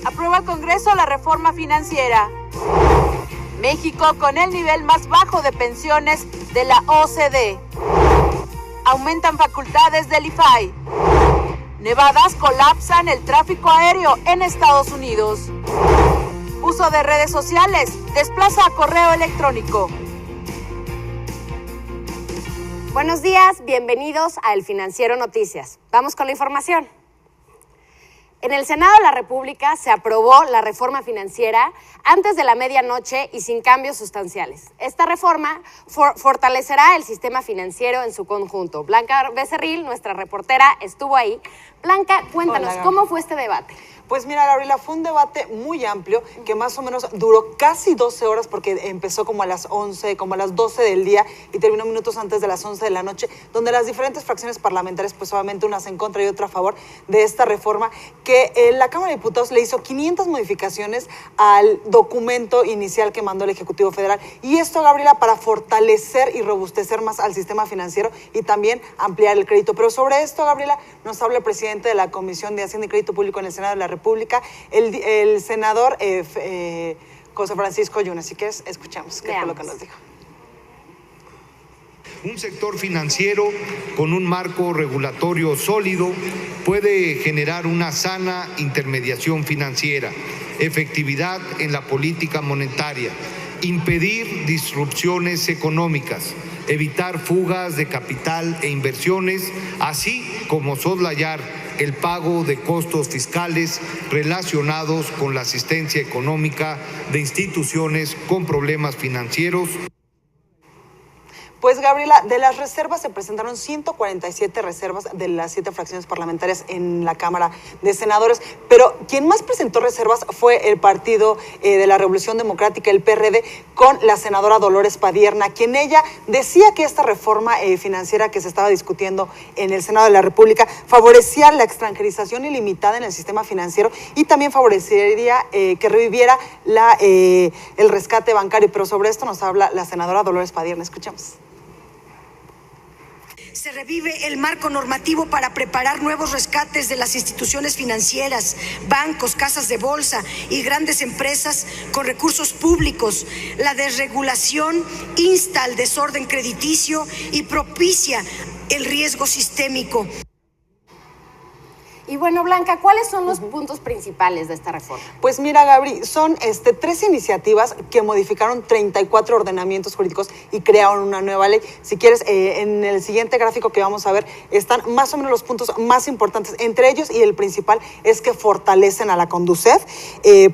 Aprueba el Congreso la reforma financiera. México con el nivel más bajo de pensiones de la OCDE. Aumentan facultades del IFAI. Nevadas colapsan el tráfico aéreo en Estados Unidos. Uso de redes sociales desplaza a correo electrónico. Buenos días, bienvenidos a El Financiero Noticias. Vamos con la información. En el Senado de la República se aprobó la reforma financiera antes de la medianoche y sin cambios sustanciales. Esta reforma fortalecerá el sistema financiero en su conjunto. Blanca Becerril, nuestra reportera, estuvo ahí. Blanca, cuéntanos, ¿cómo fue este debate? Pues mira, Gabriela, fue un debate muy amplio que más o menos duró casi 12 horas porque empezó como a las 11, como a las 12 del día y terminó minutos antes de las 11 de la noche, donde las diferentes fracciones parlamentarias, pues obviamente unas en contra y otra a favor de esta reforma, que la Cámara de Diputados le hizo 500 modificaciones al documento inicial que mandó el Ejecutivo Federal. Y esto, Gabriela, para fortalecer y robustecer más al sistema financiero y también ampliar el crédito. Pero sobre esto, Gabriela, nos habla el presidente de la Comisión de Hacienda y Crédito Público en el Senado de la República, el senador José Francisco Yuna. Si quieres, escuchamos qué fue lo que nos dijo. Un sector financiero con un marco regulatorio sólido puede generar una sana intermediación financiera, efectividad en la política monetaria, impedir disrupciones económicas, evitar fugas de capital e inversiones, así como soslayar el pago de costos fiscales relacionados con la asistencia económica de instituciones con problemas financieros. Pues, Gabriela, de las reservas se presentaron 147 reservas de las 7 fracciones parlamentarias en la Cámara de Senadores, pero quien más presentó reservas fue el Partido de la Revolución Democrática, el PRD, con la senadora Dolores Padierna, quien ella decía que esta reforma financiera que se estaba discutiendo en el Senado de la República favorecía la extranjerización ilimitada en el sistema financiero y también favorecería que reviviera el rescate bancario. Pero sobre esto nos habla la senadora Dolores Padierna. Escuchamos. Se revive el marco normativo para preparar nuevos rescates de las instituciones financieras, bancos, casas de bolsa y grandes empresas con recursos públicos. La desregulación insta al desorden crediticio y propicia el riesgo sistémico. Y bueno, Blanca, ¿cuáles son los puntos principales de esta reforma? Pues mira, Gabri, son 3 iniciativas que modificaron 34 ordenamientos jurídicos y crearon una nueva ley. Si quieres, en el siguiente gráfico que vamos a ver, están más o menos los puntos más importantes. Entre ellos, y el principal, es que fortalecen a la Conducef,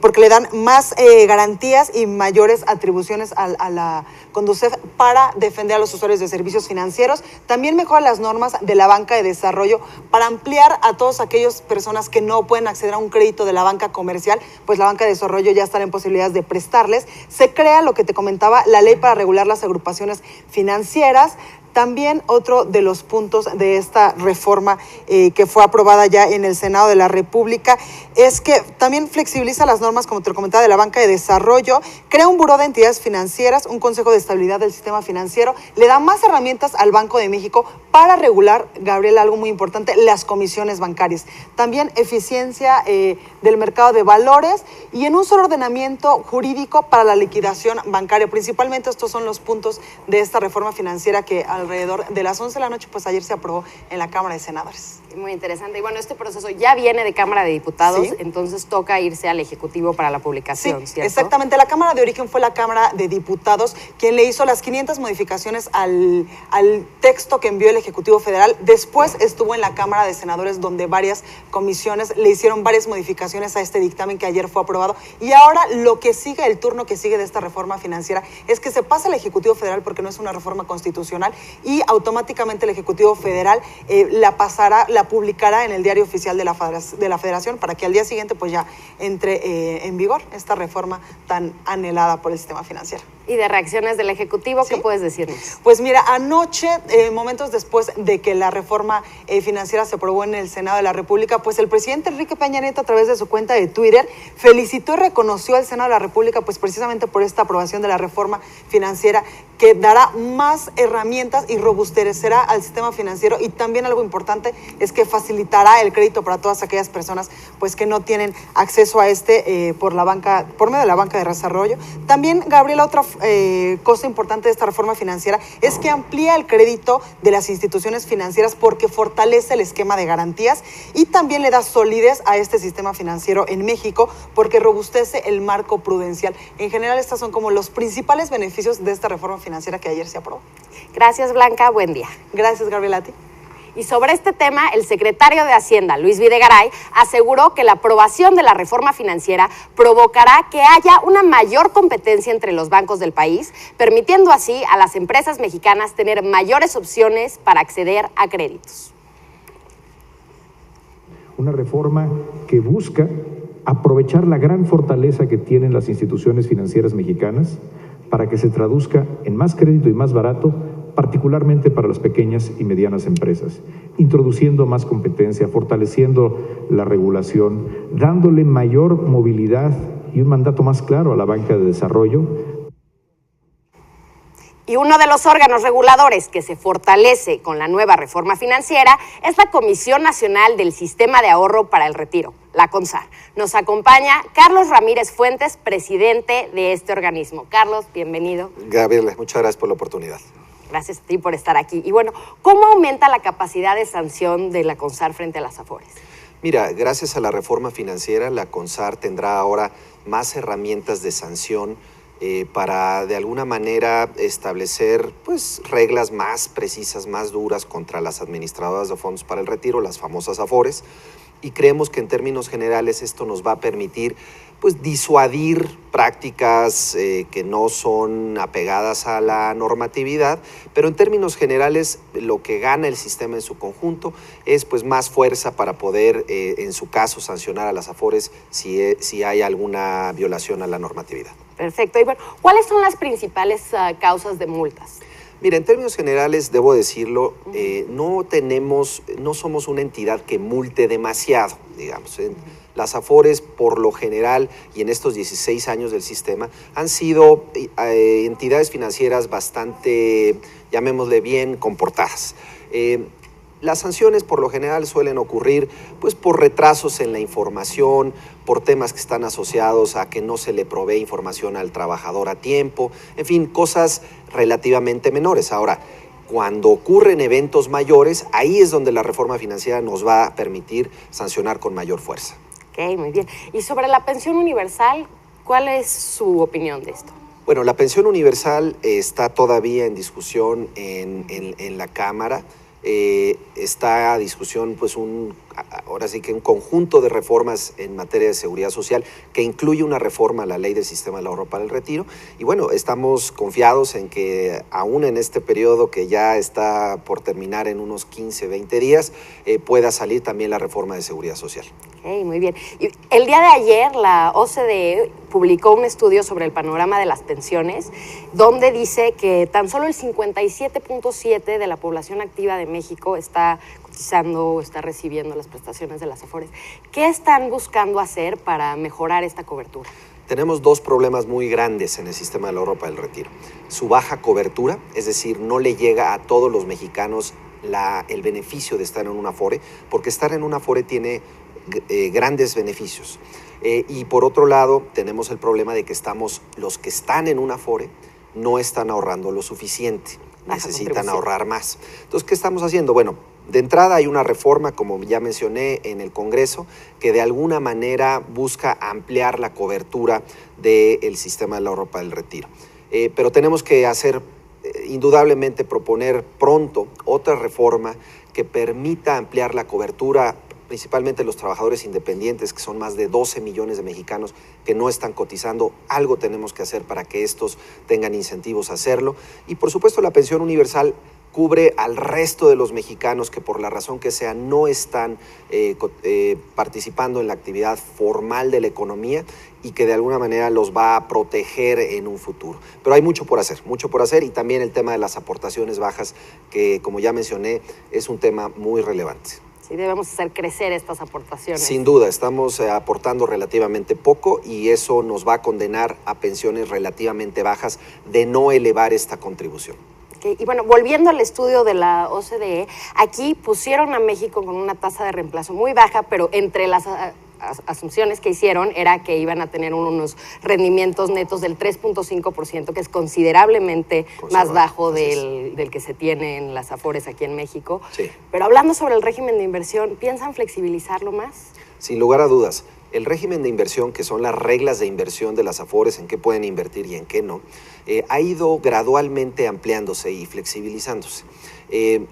porque le dan más garantías y mayores atribuciones a la Conducef para defender a los usuarios de servicios financieros. También mejora las normas de la banca de desarrollo para ampliar a todos aquellos personas que no pueden acceder a un crédito de la banca comercial, pues la banca de desarrollo ya estará en posibilidades de prestarles. Se crea, lo que te comentaba, la ley para regular las agrupaciones financieras. También otro de los puntos de esta reforma que fue aprobada ya en el Senado de la República es que también flexibiliza las normas, como te lo comentaba, de la banca de desarrollo, crea un buró de entidades financieras, un consejo de estabilidad del sistema financiero, le da más herramientas al Banco de México para regular, Gabriela, algo muy importante, las comisiones bancarias. También eficiencia del mercado de valores y en un solo ordenamiento jurídico para la liquidación bancaria. Principalmente estos son los puntos de esta reforma financiera que alrededor de las 11 de la noche, pues ayer se aprobó en la Cámara de Senadores. Muy interesante. Y bueno, este proceso ya viene de Cámara de Diputados, ¿sí? Entonces toca irse al Ejecutivo para la publicación, sí, ¿cierto? Exactamente. La Cámara de Origen fue la Cámara de Diputados quien le hizo las 500 modificaciones al texto que envió el Ejecutivo Federal. Después estuvo en la Cámara de Senadores, donde varias comisiones le hicieron varias modificaciones a este dictamen que ayer fue aprobado. Y ahora lo que sigue, el turno que sigue de esta reforma financiera, es que se pasa al Ejecutivo Federal, porque no es una reforma constitucional, y automáticamente el Ejecutivo Federal la publicará en el Diario Oficial de la Federación para que al día siguiente pues ya entre en vigor esta reforma tan anhelada por el sistema financiero. Y de reacciones del Ejecutivo, ¿sí? ¿Qué puedes decirnos? Pues mira, anoche, momentos después de que la reforma financiera se aprobó en el Senado de la República, pues el presidente Enrique Peña Nieto, a través de su cuenta de Twitter, felicitó y reconoció al Senado de la República, pues precisamente por esta aprobación de la reforma financiera que dará más herramientas y robustecerá al sistema financiero, y también algo importante es que facilitará el crédito para todas aquellas personas pues que no tienen acceso a por medio de la banca de desarrollo. También, Gabriela, otra cosa importante de esta reforma financiera es que amplía el crédito de las instituciones financieras porque fortalece el esquema de garantías y también le da solidez a este sistema financiero en México porque robustece el marco prudencial. En general, estos son como los principales beneficios de esta reforma financiera que ayer se aprobó. Gracias, Blanca. Buen día. Gracias, Gabriela, a ti. Y sobre este tema, el secretario de Hacienda, Luis Videgaray, aseguró que la aprobación de la reforma financiera provocará que haya una mayor competencia entre los bancos del país, permitiendo así a las empresas mexicanas tener mayores opciones para acceder a créditos. Una reforma que busca aprovechar la gran fortaleza que tienen las instituciones financieras mexicanas para que se traduzca en más crédito y más barato, particularmente para las pequeñas y medianas empresas, introduciendo más competencia, fortaleciendo la regulación, dándole mayor movilidad y un mandato más claro a la banca de desarrollo. Y uno de los órganos reguladores que se fortalece con la nueva reforma financiera es la Comisión Nacional del Sistema de Ahorro para el Retiro, la CONSAR. Nos acompaña Carlos Ramírez Fuentes, presidente de este organismo. Carlos, bienvenido. Gabriela, muchas gracias por la oportunidad. Gracias a ti por estar aquí. Y bueno, ¿cómo aumenta la capacidad de sanción de la CONSAR frente a las Afores? Mira, gracias a la reforma financiera, la CONSAR tendrá ahora más herramientas de sanción para de alguna manera establecer pues reglas más precisas, más duras contra las administradoras de fondos para el retiro, las famosas Afores, y creemos que en términos generales esto nos va a permitir pues disuadir prácticas que no son apegadas a la normatividad, pero en términos generales lo que gana el sistema en su conjunto es pues más fuerza para poder en su caso sancionar a las Afores si hay alguna violación a la normatividad. Perfecto. Y bueno, ¿cuáles son las principales causas de multas? Mira, en términos generales, debo decirlo, no somos una entidad que multe demasiado, digamos. Las Afores, por lo general, y en estos 16 años del sistema, han sido entidades financieras bastante, llamémosle bien, comportadas. Las sanciones por lo general suelen ocurrir pues, por retrasos en la información, por temas que están asociados a que no se le provee información al trabajador a tiempo, en fin, cosas relativamente menores. Ahora, cuando ocurren eventos mayores, ahí es donde la reforma financiera nos va a permitir sancionar con mayor fuerza. Ok, muy bien. Y sobre la pensión universal, ¿cuál es su opinión de esto? Bueno, la pensión universal está todavía en discusión en la Cámara. Está a discusión pues ahora sí que un conjunto de reformas en materia de seguridad social que incluye una reforma a la ley del sistema del ahorro para el retiro, y bueno, estamos confiados en que aún en este periodo que ya está por terminar en unos 15, 20 días pueda salir también la reforma de seguridad social. Ok, muy bien. Y el día de ayer la OCDE publicó un estudio sobre el panorama de las pensiones, donde dice que tan solo el 57.7% de la población activa de México está cotizando o está recibiendo las prestaciones de las Afores. ¿Qué están buscando hacer para mejorar esta cobertura? Tenemos dos problemas muy grandes en el sistema del ahorro para el retiro. Su baja cobertura, es decir, no le llega a todos los mexicanos el beneficio de estar en una Afore, porque estar en una Afore tiene grandes beneficios. Y por otro lado, tenemos el problema de que los que están en una Afore no están ahorrando lo suficiente, necesitan ahorrar más. Entonces, ¿qué estamos haciendo? Bueno, de entrada hay una reforma, como ya mencioné, en el Congreso, que de alguna manera busca ampliar la cobertura del sistema del ahorro para el retiro. Pero tenemos que indudablemente proponer pronto otra reforma que permita ampliar la cobertura, principalmente los trabajadores independientes, que son más de 12 millones de mexicanos que no están cotizando. Algo tenemos que hacer para que estos tengan incentivos a hacerlo. Y por supuesto la pensión universal cubre al resto de los mexicanos que por la razón que sea no están participando en la actividad formal de la economía y que de alguna manera los va a proteger en un futuro. Pero hay mucho por hacer y también el tema de las aportaciones bajas, que como ya mencioné, es un tema muy relevante. Sí, debemos hacer crecer estas aportaciones. Sin duda, estamos aportando relativamente poco y eso nos va a condenar a pensiones relativamente bajas de no elevar esta contribución. Okay. Y bueno, volviendo al estudio de la OCDE, aquí pusieron a México con una tasa de reemplazo muy baja, pero entre las asunciones que hicieron era que iban a tener unos rendimientos netos del 3.5%, que es considerablemente más bajo del que se tiene en las Afores aquí en México. Sí. Pero hablando sobre el régimen de inversión, ¿piensan flexibilizarlo más? Sin lugar a dudas. El régimen de inversión, que son las reglas de inversión de las Afores, en qué pueden invertir y en qué no, ha ido gradualmente ampliándose y flexibilizándose.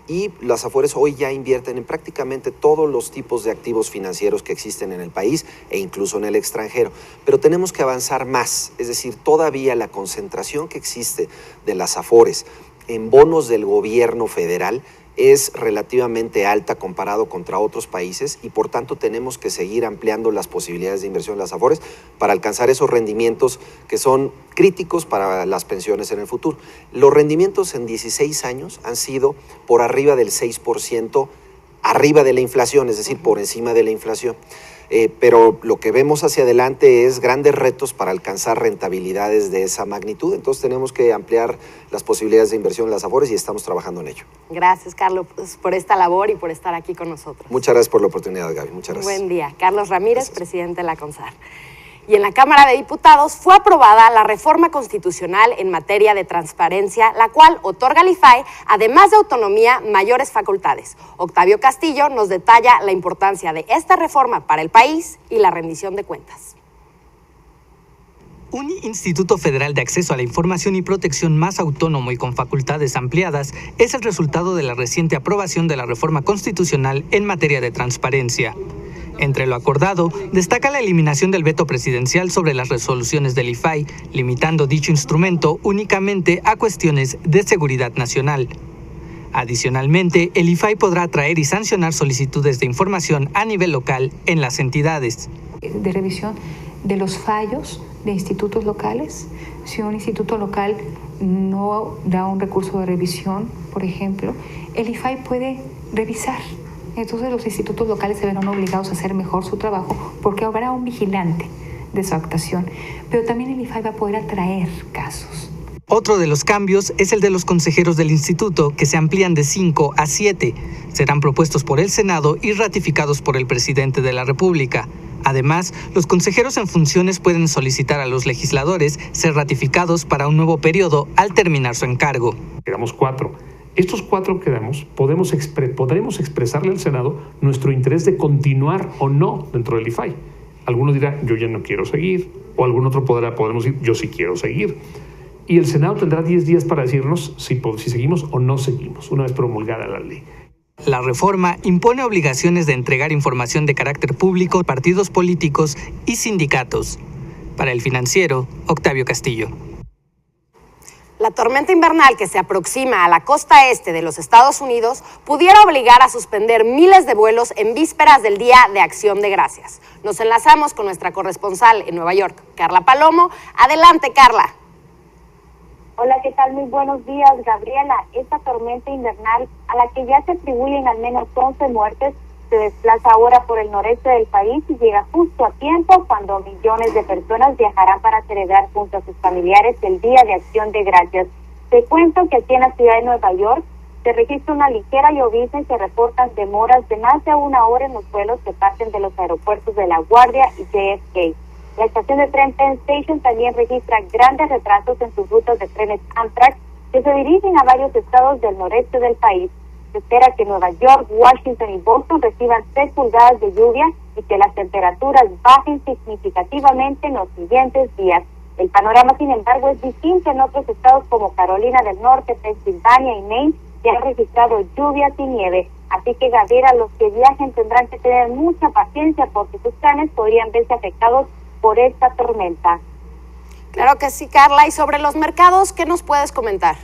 Y las Afores hoy ya invierten en prácticamente todos los tipos de activos financieros que existen en el país e incluso en el extranjero. Pero tenemos que avanzar más, es decir, todavía la concentración que existe de las Afores en bonos del gobierno federal es relativamente alta comparado contra otros países y por tanto tenemos que seguir ampliando las posibilidades de inversión en las Afores para alcanzar esos rendimientos que son críticos para las pensiones en el futuro. Los rendimientos en 16 años han sido por arriba del 6%, arriba de la inflación, es decir, por encima de la inflación. Pero lo que vemos hacia adelante es grandes retos para alcanzar rentabilidades de esa magnitud. Entonces tenemos que ampliar las posibilidades de inversión en las Afores y estamos trabajando en ello. Gracias, Carlos, por esta labor y por estar aquí con nosotros. Muchas gracias por la oportunidad, Gaby. Muchas gracias. Buen día. Carlos Ramírez, presidente de la CONSAR. Y en la Cámara de Diputados fue aprobada la reforma constitucional en materia de transparencia, la cual otorga al IFAI, además de autonomía, mayores facultades. Octavio Castillo nos detalla la importancia de esta reforma para el país y la rendición de cuentas. Un Instituto Federal de Acceso a la Información y Protección más autónomo y con facultades ampliadas es el resultado de la reciente aprobación de la reforma constitucional en materia de transparencia. Entre lo acordado, destaca la eliminación del veto presidencial sobre las resoluciones del IFAI, limitando dicho instrumento únicamente a cuestiones de seguridad nacional. Adicionalmente, el IFAI podrá atraer y sancionar solicitudes de información a nivel local en las entidades. De revisión de los fallos de institutos locales. Si un instituto local no da un recurso de revisión, por ejemplo, el IFAI puede revisar. Entonces los institutos locales se verán obligados a hacer mejor su trabajo porque habrá un vigilante de su actuación. Pero también el IFAI va a poder atraer casos. Otro de los cambios es el de los consejeros del instituto, que se amplían de 5 a 7. Serán propuestos por el Senado y ratificados por el presidente de la República. Además, los consejeros en funciones pueden solicitar a los legisladores ser ratificados para un nuevo periodo al terminar su encargo. Quedamos 4. Estos 4 quedamos, podremos expresarle al Senado nuestro interés de continuar o no dentro del IFAI. Alguno dirá, yo ya no quiero seguir, o algún otro podremos decir, yo sí quiero seguir. Y el Senado tendrá 10 días para decirnos si seguimos o no seguimos, una vez promulgada la ley. La reforma impone obligaciones de entregar información de carácter público a partidos políticos y sindicatos. Para El Financiero, Octavio Castillo. La tormenta invernal que se aproxima a la costa este de los Estados Unidos pudiera obligar a suspender miles de vuelos en vísperas del Día de Acción de Gracias. Nos enlazamos con nuestra corresponsal en Nueva York, Carla Palomo. Adelante, Carla. Hola, ¿qué tal? Muy buenos días, Gabriela. Esta tormenta invernal, a la que ya se atribuyen al menos 11 muertes, se desplaza ahora por el noreste del país y llega justo a tiempo cuando millones de personas viajarán para celebrar junto a sus familiares el Día de Acción de Gracias. Te cuento que aquí en la ciudad de Nueva York se registra una ligera llovizna y se reportan demoras de más de 1 hora en los vuelos que parten de los aeropuertos de La Guardia y JFK. La estación de tren Penn Station también registra grandes retrasos en sus rutas de trenes Amtrak que se dirigen a varios estados del noreste del país. Se espera que Nueva York, Washington y Boston reciban 3 pulgadas de lluvia y que las temperaturas bajen significativamente en los siguientes días. El panorama, sin embargo, es distinto en otros estados como Carolina del Norte, Pensilvania y Maine, que han registrado lluvias y nieve. Así que, Gabriela, los que viajen tendrán que tener mucha paciencia porque sus planes podrían verse afectados por esta tormenta. Claro que sí, Carla. Y sobre los mercados, ¿qué nos puedes comentar?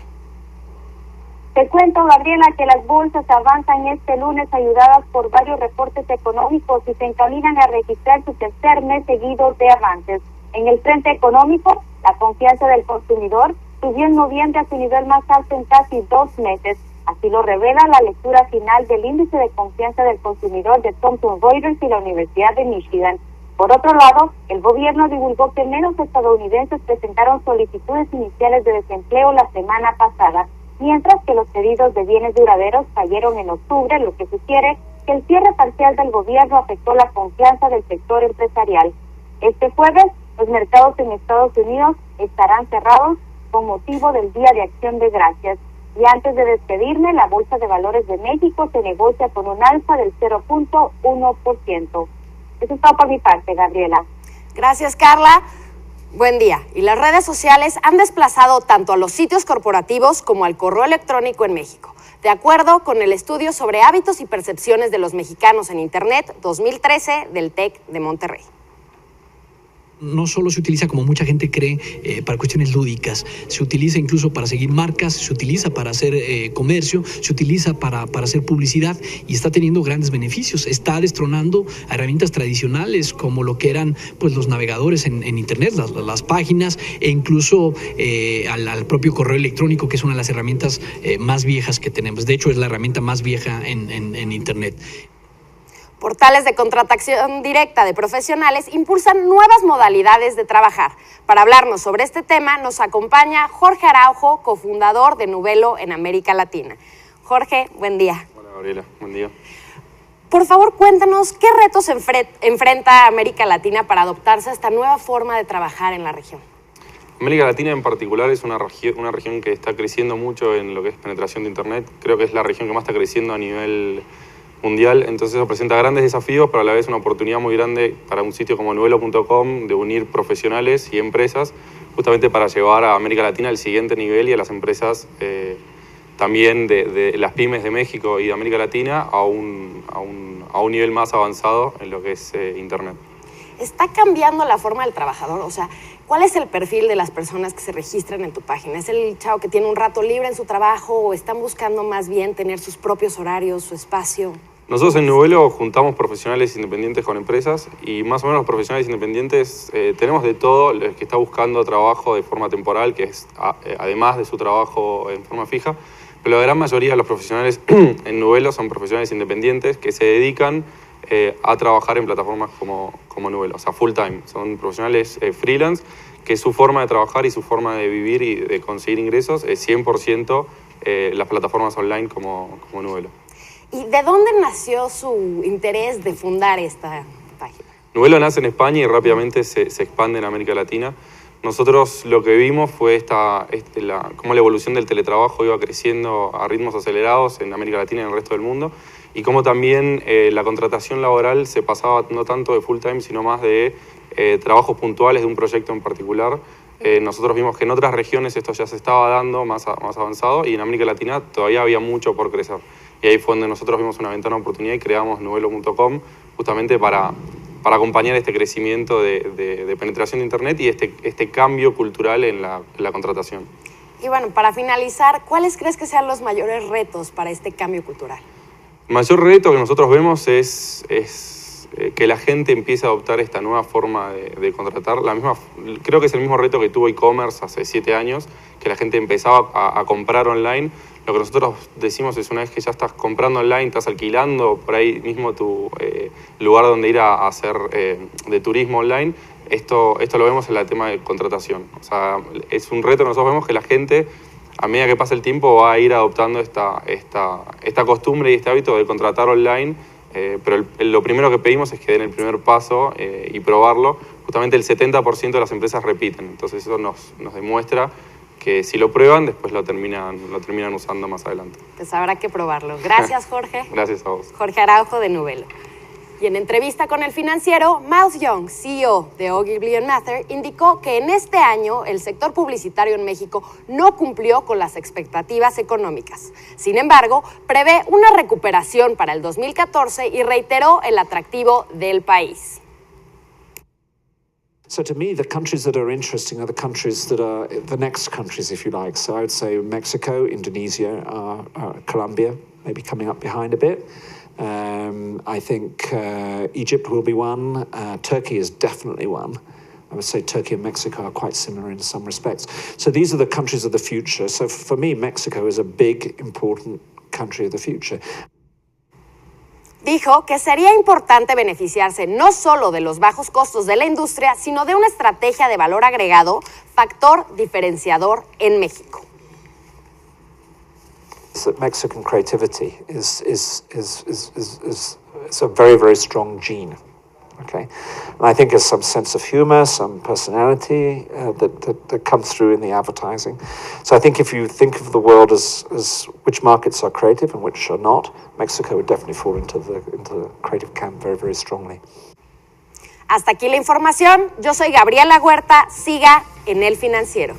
Te cuento, Gabriela, que las bolsas avanzan este lunes ayudadas por varios reportes económicos y se encaminan a registrar su tercer mes seguido de avances. En el frente económico, la confianza del consumidor subió en noviembre a su nivel más alto en casi 2 meses. Así lo revela la lectura final del índice de confianza del consumidor de Thomson Reuters y la Universidad de Michigan. Por otro lado, el gobierno divulgó que menos estadounidenses presentaron solicitudes iniciales de desempleo la semana pasada, mientras que los pedidos de bienes duraderos cayeron en octubre, lo que sugiere que el cierre parcial del gobierno afectó la confianza del sector empresarial. Este jueves, los mercados en Estados Unidos estarán cerrados con motivo del Día de Acción de Gracias. Y antes de despedirme, la Bolsa de Valores de México se negocia con un alza del 0.1%. Eso es todo por mi parte, Gabriela. Gracias, Carla. Buen día. Y las redes sociales han desplazado tanto a los sitios corporativos como al correo electrónico en México, de acuerdo con el estudio sobre hábitos y percepciones de los mexicanos en Internet 2013 del TEC de Monterrey. No solo se utiliza, como mucha gente cree, para cuestiones lúdicas, se utiliza incluso para seguir marcas, se utiliza para hacer comercio, se utiliza para hacer publicidad y está teniendo grandes beneficios. Está destronando a herramientas tradicionales como lo que eran pues los navegadores en Internet, las páginas e incluso al propio correo electrónico, que es una de las herramientas más viejas que tenemos. De hecho, es la herramienta más vieja en Internet. Portales de contratación directa de profesionales impulsan nuevas modalidades de trabajar. Para hablarnos sobre este tema nos acompaña Jorge Araujo, cofundador de Nuvelo en América Latina. Jorge, buen día. Hola, Gabriela, buen día. Por favor, cuéntanos qué retos enfrenta América Latina para adoptarse a esta nueva forma de trabajar en la región. América Latina en particular es una región que está creciendo mucho en lo que es penetración de Internet. Creo que es la región que más está creciendo a nivel mundial, entonces eso presenta grandes desafíos, pero a la vez una oportunidad muy grande para un sitio como Nuvelo.com de unir profesionales y empresas justamente para llevar a América Latina al siguiente nivel y a las empresas también de las pymes de México y de América Latina a un nivel más avanzado en lo que es Internet. ¿Está cambiando la forma del trabajador? O sea, ¿cuál es el perfil de las personas que se registran en tu página? ¿Es el chavo que tiene un rato libre en su trabajo o están buscando más bien tener sus propios horarios, su espacio? Nosotros en Nuvelo juntamos profesionales independientes con empresas y más o menos los profesionales independientes tenemos de todo, el que está buscando trabajo de forma temporal, que es además de su trabajo en forma fija, pero la gran mayoría de los profesionales en Nuvelo son profesionales independientes que se dedican a trabajar en plataformas como Nuvelo, o sea, full time. Son profesionales freelance que su forma de trabajar y su forma de vivir y de conseguir ingresos es 100% las plataformas online como Nuvelo. ¿Y de dónde nació su interés de fundar esta página? Nuvelo nace en España y rápidamente se expande en América Latina. Nosotros lo que vimos fue cómo la evolución del teletrabajo iba creciendo a ritmos acelerados en América Latina y en el resto del mundo, y cómo también la contratación laboral se pasaba no tanto de full time, sino más de trabajos puntuales de un proyecto en particular. Nosotros vimos que en otras regiones esto ya se estaba dando más avanzado y en América Latina todavía había mucho por crecer. Y ahí fue donde nosotros vimos una ventana de oportunidad y creamos Nuvelo.com justamente para acompañar este crecimiento de penetración de Internet y este cambio cultural en la contratación. Y bueno, para finalizar, ¿cuáles crees que sean los mayores retos para este cambio cultural? El mayor reto que nosotros vemos es que la gente empiece a adoptar esta nueva forma de contratar. Creo que es el mismo reto que tuvo e-commerce hace 7 años, que la gente empezaba a comprar online. Lo que nosotros decimos es una vez que ya estás comprando online, estás alquilando por ahí mismo tu lugar donde ir a hacer de turismo online, esto lo vemos en el tema de contratación. O sea, es un reto que nosotros vemos que la gente, a medida que pasa el tiempo, va a ir adoptando esta costumbre y este hábito de contratar online, pero lo primero que pedimos es que den el primer paso y probarlo. Justamente el 70% de las empresas repiten, entonces eso nos demuestra que si lo prueban, después lo terminan usando más adelante. Pues habrá que probarlo. Gracias, Jorge. Gracias a vos. Jorge Araujo de Nuvelo. Y en entrevista con El Financiero, Miles Young, CEO de Ogilvy & Mather, indicó que en este año el sector publicitario en México no cumplió con las expectativas económicas. Sin embargo, prevé una recuperación para el 2014 y reiteró el atractivo del país. So to me, the countries that are interesting are the countries that are the next countries, if you like. So I would say Mexico, Indonesia, Colombia, maybe coming up behind a bit. I think Egypt will be one. Turkey is definitely one. I would say Turkey and Mexico are quite similar in some respects. So these are the countries of the future. So for me, Mexico is a big, important country of the future. Dijo que sería importante beneficiarse no solo de los bajos costos de la industria, sino de una estrategia de valor agregado, factor diferenciador en México. That Mexican creativity is a very, very strong gene. Okay, and I think there's some sense of humor, some personality that comes through in the advertising. So I think if you think of the world as which markets are creative and which are not, Mexico would definitely fall into the creative camp very, very strongly. Hasta aquí la información. Yo soy Gabriela Huerta. Siga en El Financiero.